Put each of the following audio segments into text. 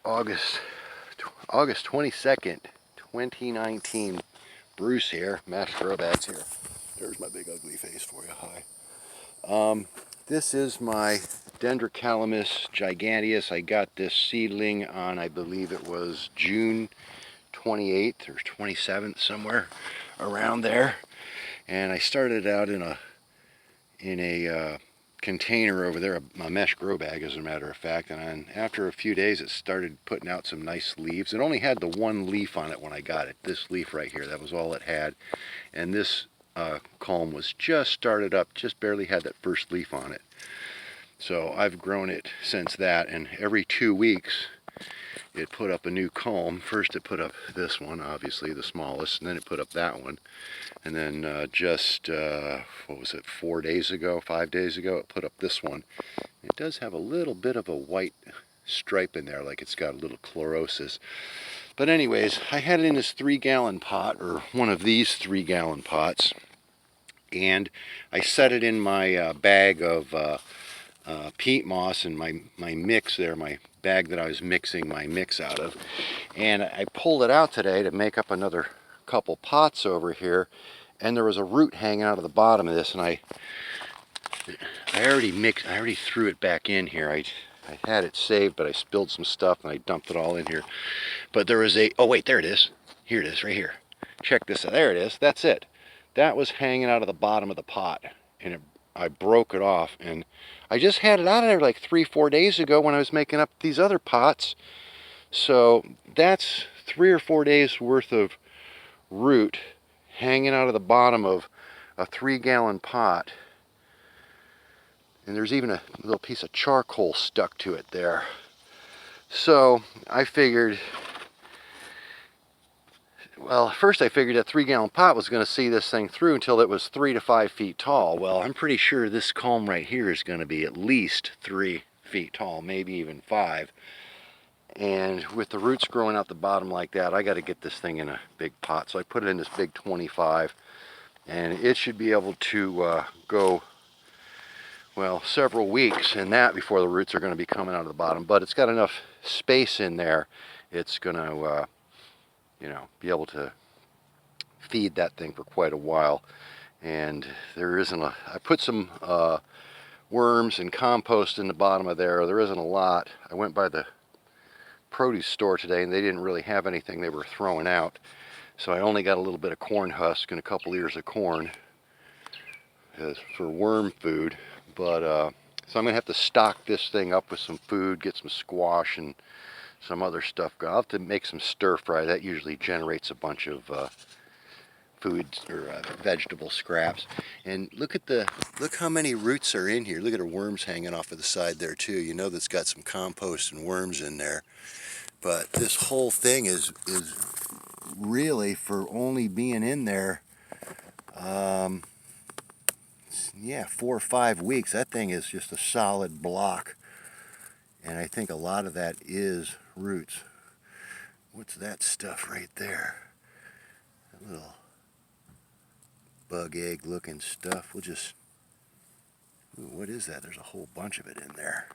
August 22nd, 2019. Bruce here, Mash Grow Bags here. There's my big ugly face for you. Hi. This is my Dendrocalamus giganteus. I got this seedling on, I believe it was June 28th or 27th, somewhere around there. And I started out in a container over there, a mesh grow bag as a matter of fact, and after a few days it started putting out some nice leaves. It only had the one leaf on it when I got it, this leaf right here, that was all it had. And this culm was just started up, just barely had that first leaf on it. So I've grown it since that, and every 2 weeks it put up a new culm. First it put up this one, obviously the smallest, and then it put up that one. And then what was it, 4 days ago, 5 days ago, it put up this one. It does have a little bit of a white stripe in there, like it's got a little chlorosis. But anyways, I had it in this 3-gallon pot, or one of these 3-gallon pots, and I set it in my bag of peat moss and my mix there, my bag that I was mixing my mix out of. And I pulled it out today to make up another couple pots over here, and there was a root hanging out of the bottom of this, and I already threw it back in here. I had it saved, but I spilled some stuff and I dumped it all in here. But there was oh wait, there it is. Here it is, right here. Check this out. There it is. That's it. That was hanging out of the bottom of the pot, and I broke it off, and I just had it out of there like 3-4 days ago when I was making up these other pots. So that's 3 or 4 days worth of root hanging out of the bottom of a 3-gallon pot. And there's even a little piece of charcoal stuck to it there. So I figured, well, first I figured that 3-gallon pot was going to see this thing through until it was 3 to 5 feet tall. Well, I'm pretty sure this culm right here is going to be at least 3 feet tall, maybe even 5. And with the roots growing out the bottom like that, I got to get this thing in a big pot. So I put it in this big 25, and it should be able to go, well, several weeks in that before the roots are going to be coming out of the bottom. But it's got enough space in there, it's going to, be able to feed that thing for quite a while. And there isn't I put some worms and compost in the bottom of there. There isn't a lot. I went by the produce store today and they didn't really have anything they were throwing out. So I only got a little bit of corn husk and a couple ears of corn for worm food. But so I'm gonna have to stock this thing up with some food, get some squash and some other stuff. I'll have to make some stir fry. That usually generates a bunch of food or vegetable scraps. And look how many roots are in here. Look at the worms hanging off of the side there too. You know that's got some compost and worms in there. But this whole thing is really, for only being in there, yeah, 4 or 5 weeks. That thing is just a solid block. And I think a lot of that is roots. What's that stuff right there? That little bug egg looking stuff. We'll just, ooh, what is that? There's a whole bunch of it in there.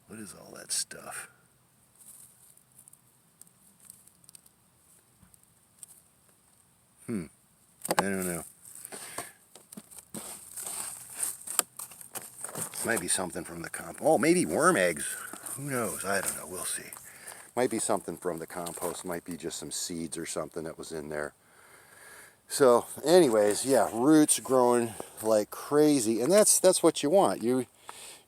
What is all that stuff? I don't know. Might be something from the compost. Oh, maybe worm eggs. Who knows? I don't know. We'll see. Might be something from the compost. Might be just some seeds or something that was in there. So, anyways, yeah, roots growing like crazy, and that's what you want. You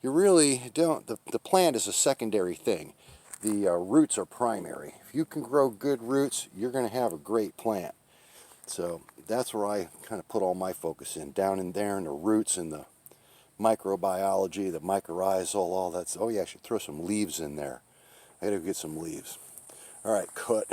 really don't. The plant is a secondary thing. The roots are primary. If you can grow good roots, you're going to have a great plant. So that's where I kind of put all my focus in, down in there in the roots and the microbiology, the mycorrhizal, all that. Oh yeah, I should throw some leaves in there. I gotta get some leaves. All right, cut.